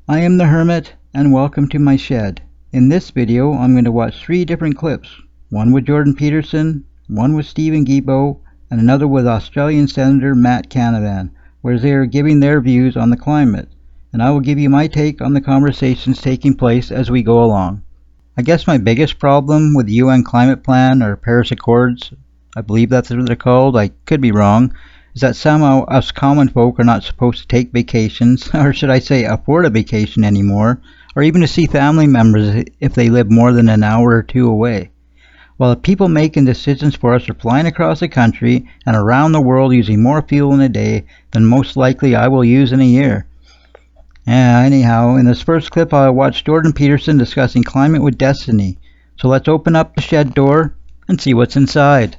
I am the Hermit, and welcome to my shed. In this video, I'm going to watch 3 different clips. One with Jordan Peterson, one with Guilbeault, and another with Australian Senator Matt Canavan, where they are giving their views on the climate. And I will give you my take on the conversations taking place as we go along. I guess my biggest problem with the UN climate plan, or Paris Accords, I believe that's what they're called, I could be wrong, is that somehow us common folk are not supposed to take vacations, or should I say afford a vacation anymore, or even to see family members if they live more than an hour or 2 away. While the people making decisions for us are flying across the country and around the world using more fuel in a day than most likely I will use in a year. Anyhow, in this first clip I watched Jordan Peterson discussing climate with destiny. So let's open up the shed door and see what's inside.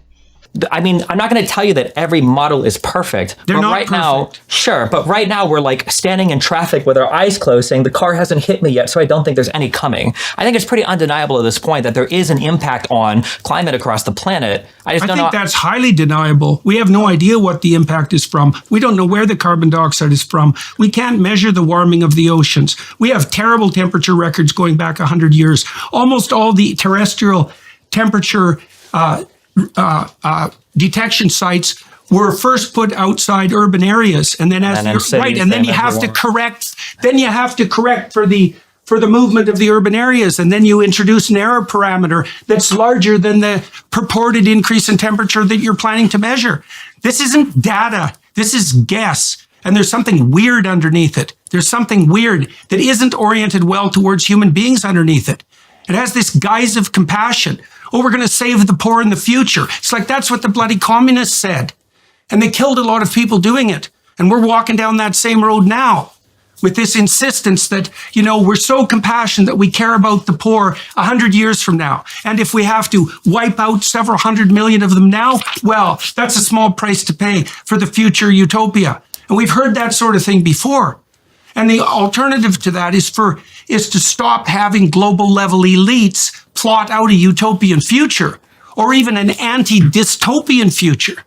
I mean, I'm not going to tell you that every model is perfect. They're not right perfect. now, sure, but right now we're like standing in traffic with our eyes closed saying the car hasn't hit me yet, so I don't think there's any coming. I think it's pretty undeniable at this point that there is an impact on climate across the planet. I think that's highly deniable. We have no idea what the impact is from. We don't know where the carbon dioxide is from. We can't measure the warming of the oceans. We have terrible temperature records going back 100 years. Almost all the terrestrial temperature detection sites were first put outside urban areas, and then then you have to correct. Then you have to correct for the movement of the urban areas, and then you introduce an error parameter that's larger than the purported increase in temperature that you're planning to measure. This isn't data. This is guess, and there's something weird underneath it. There's something weird that isn't oriented well towards human beings underneath it. It has this guise of compassion. Oh, we're going to save the poor in the future. It's like that's what the bloody communists said. And they killed a lot of people doing it. And we're walking down that same road now with this insistence that, we're so compassionate that we care about the poor 100 years from now. And if we have to wipe out several 100 million of them now, well, that's a small price to pay for the future utopia. And we've heard that sort of thing before. And the alternative to that is to stop having global level elites plot out a utopian future or even an anti-dystopian future.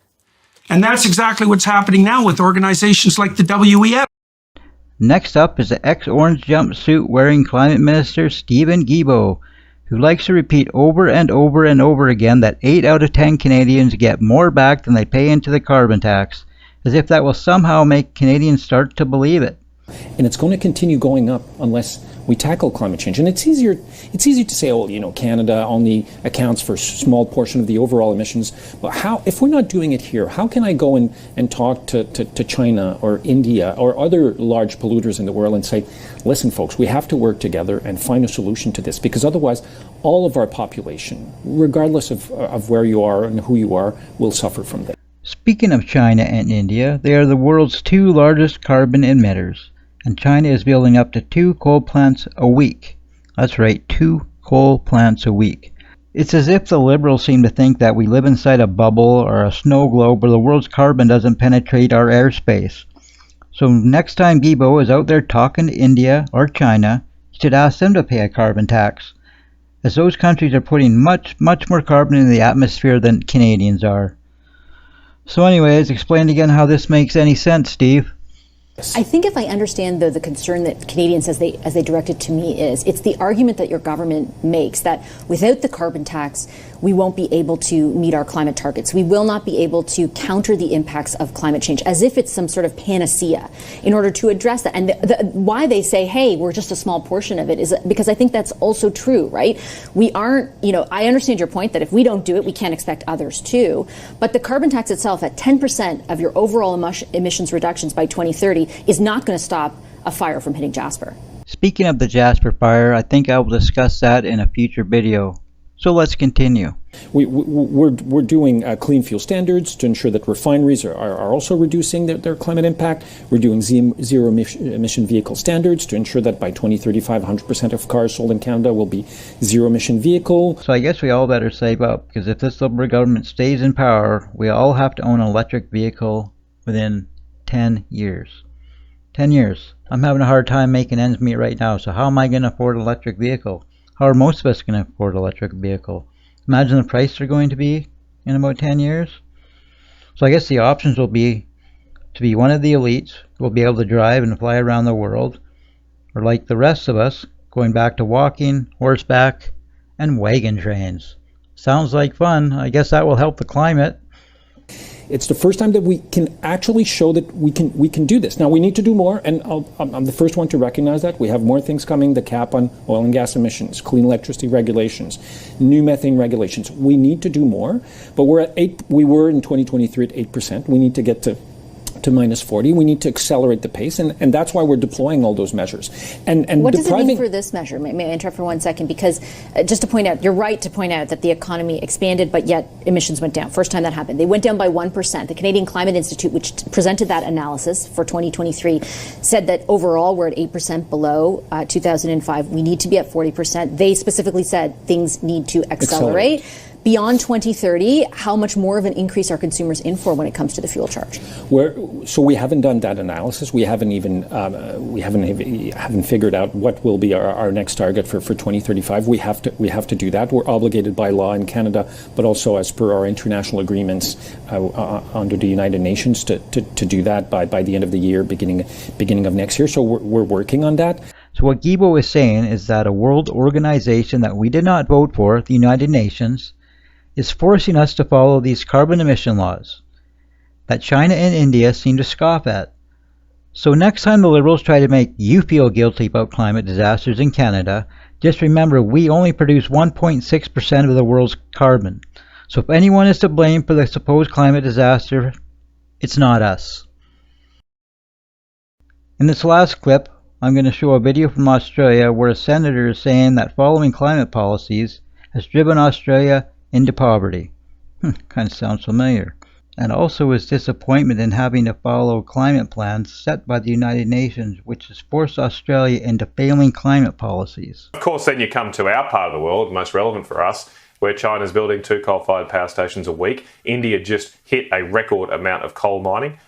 And that's exactly what's happening now with organizations like the WEF. Next up is the ex-orange jumpsuit wearing climate minister Guilbeault, who likes to repeat over and over and over again that 8 out of 10 Canadians get more back than they pay into the carbon tax, as if that will somehow make Canadians start to believe it. And it's going to continue going up unless we tackle climate change. And it's easier to say, Canada only accounts for a small portion of the overall emissions. But if we're not doing it here, how can I go and talk to China or India or other large polluters in the world and say, listen, folks, we have to work together and find a solution to this, because otherwise all of our population, regardless of where you are and who you are, will suffer from this. Speaking of China and India, they are the world's 2 largest carbon emitters. And China is building up to 2 coal plants a week. That's right, 2 coal plants a week. It's as if the liberals seem to think that we live inside a bubble or a snow globe where the world's carbon doesn't penetrate our airspace. So next time Guilbeault is out there talking to India or China, you should ask them to pay a carbon tax, as those countries are putting much more carbon in the atmosphere than Canadians are. So anyways, explain again how this makes any sense, Steve. I think if I understand the concern that Canadians, as they direct it to me, it's the argument that your government makes that without the carbon tax, we won't be able to meet our climate targets. We will not be able to counter the impacts of climate change, as if it's some sort of panacea in order to address that. And why they say, hey, we're just a small portion of it is because I think that's also true, right? We aren't, I understand your point that if we don't do it, we can't expect others to. But the carbon tax itself at 10% of your overall emissions reductions by 2030 is not going to stop a fire from hitting Jasper. Speaking of the Jasper fire, I think I will discuss that in a future video. So let's continue. We're doing clean fuel standards to ensure that refineries are also reducing their climate impact. We're doing zero emission vehicle standards to ensure that by 2035, 100% of cars sold in Canada will be zero emission vehicle. So I guess we all better save up, because if this Liberal government stays in power, we all have to own an electric vehicle within 10 years. 10 years. I'm having a hard time making ends meet right now, so how am I going to afford an electric vehicle? How are most of us going to afford an electric vehicle? Imagine the price they're going to be in about 10 years. So I guess the options will be to be one of the elites who will be able to drive and fly around the world, or like the rest of us, going back to walking, horseback, and wagon trains. Sounds like fun. I guess that will help the climate. It's the first time that we can actually show that we can do this. Now we need to do more, and I'm the first one to recognize that. We have more things coming: the cap on oil and gas emissions, clean electricity regulations, new methane regulations. We need to do more, but we're at 8. We were in 2023 at 8%. We need to get to minus 40. We need to accelerate the pace, and that's why we're deploying all those measures. And what does it mean for this measure? May I interrupt for 1 second? Because just to point out, you're right to point out that the economy expanded, but yet emissions went down. First time that happened. They went down by 1%. The Canadian Climate Institute, which presented that analysis for 2023, said that overall we're at 8% below 2005. We need to be at 40%. They specifically said things need to accelerate. Beyond 2030, how much more of an increase are consumers in for when it comes to the fuel charge? So we haven't done that analysis. We haven't even haven't figured out what will be our next target for 2035. We have to do that. We're obligated by law in Canada, but also as per our international agreements under the United Nations to do that by the end of the year, beginning of next year. So we're working on that. So what Guilbeault is saying is that a world organization that we did not vote for, the United Nations, is forcing us to follow these carbon emission laws that China and India seem to scoff at. So next time the Liberals try to make you feel guilty about climate disasters in Canada, just remember we only produce 1.6% of the world's carbon. So if anyone is to blame for the supposed climate disaster, it's not us. In this last clip, I'm going to show a video from Australia where a senator is saying that following climate policies has driven Australia into poverty. Kind of sounds familiar. And also his disappointment in having to follow climate plans set by the United Nations, which has forced Australia into failing climate policies. Of course, then you come to our part of the world, most relevant for us, where China's building 2 coal-fired power stations a week. India just hit a record amount of coal mining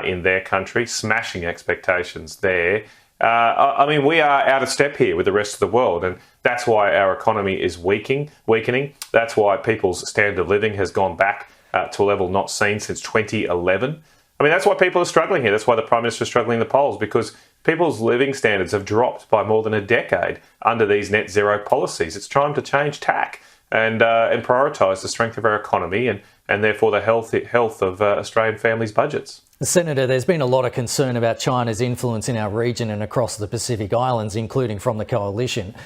in their country, smashing expectations there. I mean, we are out of step here with the rest of the world, and that's why our economy is weakening. That's why people's standard of living has gone back to a level not seen since 2011. I mean, that's why people are struggling here. That's why the Prime Minister is struggling in the polls, because people's living standards have dropped by more than a decade under these net zero policies. It's time to change tack and prioritise the strength of our economy and therefore the health of Australian families' budgets. Senator, there's been a lot of concern about China's influence in our region and across the Pacific Islands, including from the coalition.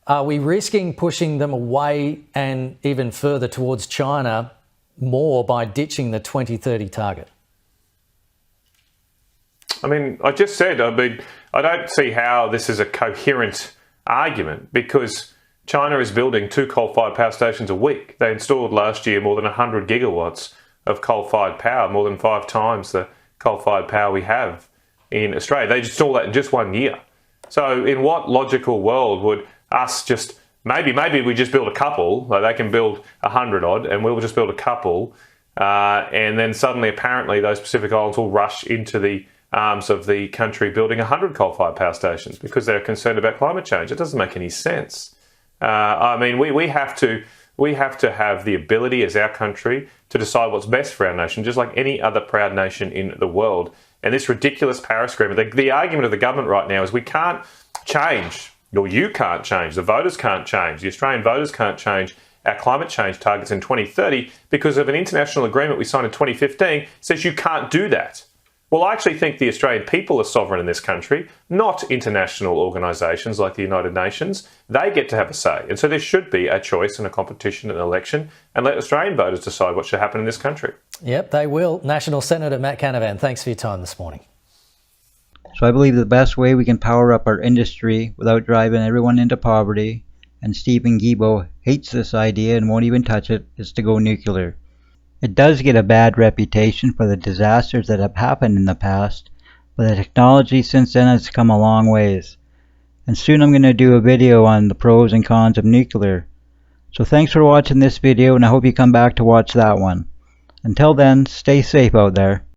Are we risking pushing them away and even further towards China more by ditching the 2030 target? I mean, I just said, I don't see how this is a coherent argument, because China is building 2 coal-fired power stations a week. They installed last year more than 100 gigawatts of coal-fired power, more than 5 times the coal-fired power we have in Australia. They installed that in just 1 year. So in what logical world would us just, maybe we just build a couple, like they can build 100 odd, and we'll just build a couple, and then suddenly apparently those Pacific Islands will rush into the arms of the country building 100 coal-fired power stations because they're concerned about climate change. It doesn't make any sense. I mean, we have to have the ability as our country to decide what's best for our nation, just like any other proud nation in the world. And this ridiculous Paris Agreement, the argument of the government right now is we can't change, or you can't change, the voters can't change, the Australian voters can't change our climate change targets in 2030 because of an international agreement we signed in 2015 says you can't do that. Well, I actually think the Australian people are sovereign in this country, not international organisations like the United Nations. They get to have a say. And so there should be a choice and a competition and an election, and let Australian voters decide what should happen in this country. Yep, they will. National Senator Matt Canavan, thanks for your time this morning. So I believe the best way we can power up our industry without driving everyone into poverty, and Stephen Guilbeault hates this idea and won't even touch it, is to go nuclear. It does get a bad reputation for the disasters that have happened in the past, but the technology since then has come a long ways. And soon I'm going to do a video on the pros and cons of nuclear. So thanks for watching this video, and I hope you come back to watch that one. Until then, stay safe out there.